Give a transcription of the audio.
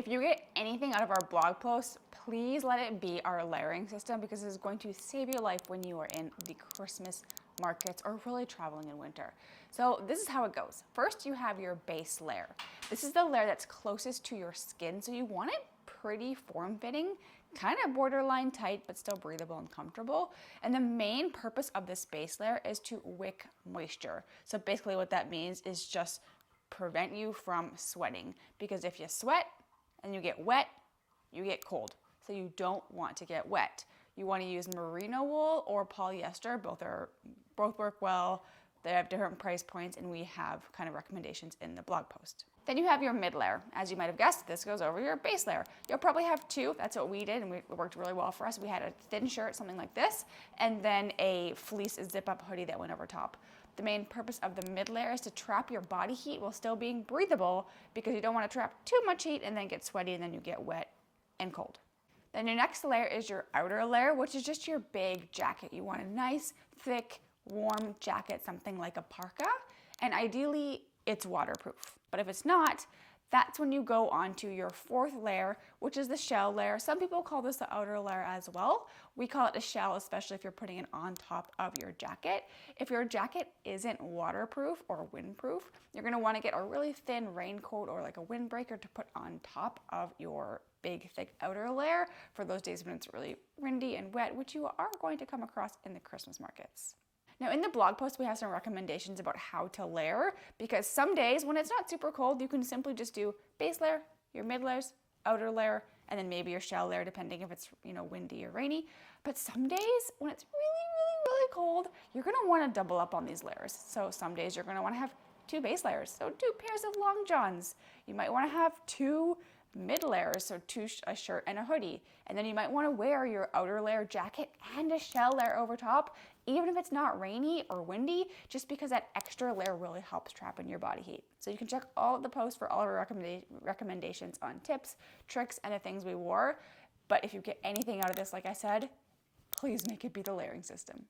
If you get anything out of our blog post, please let it be our layering system, because it's going to save your life when you are in the Christmas markets or really traveling in winter. So this is how it goes. First, you have your base layer. This is the layer that's closest to your skin, so you want it pretty form-fitting, kind of borderline tight, but still breathable and comfortable. And the main purpose of this base layer is to wick moisture. So basically what that means is just prevent you from sweating, because if you sweat and you get wet, you get cold. So you don't want to get wet. You want to use merino wool or polyester. Both work well. They have different price points, and we have kind of recommendations in the blog post. Then you have your mid layer. As you might have guessed, this goes over your base layer. You'll probably have two. That's what we did, and it worked really well for us. We had a thin shirt, something like this, and then a fleece zip-up hoodie that went over top. The main purpose of the mid layer is to trap your body heat while still being breathable, because you don't want to trap too much heat and then get sweaty and then you get wet and cold. Then your next layer is your outer layer, which is just your big jacket. You want a nice, thick, warm jacket, something like a parka, and ideally it's waterproof. But if it's not, that's when you go on to your fourth layer, which is the shell layer. Some people call this the outer layer as well. We call it a shell, especially if you're putting it on top of your jacket. If your jacket isn't waterproof or windproof, you're gonna wanna get a really thin raincoat or like a windbreaker to put on top of your big, thick outer layer for those days when it's really windy and wet, which you are going to come across in the Christmas markets. Now in the blog post, we have some recommendations about how to layer, because some days when it's not super cold, you can simply just do base layer, your mid layers, outer layer, and then maybe your shell layer, depending if it's, windy or rainy. But some days when it's really cold, you're gonna wanna double up on these layers. So some days you're gonna wanna have two base layers, so 2 pairs of long johns. You might wanna have 2 mid layers, so a shirt and a hoodie. And then you might want to wear your outer layer jacket and a shell layer over top, even if it's not rainy or windy, just because that extra layer really helps trap in your body heat. So you can check all of the posts for all of our recommendations on tips, tricks, and the things we wore. But if you get anything out of this, like I said, please make it be the layering system.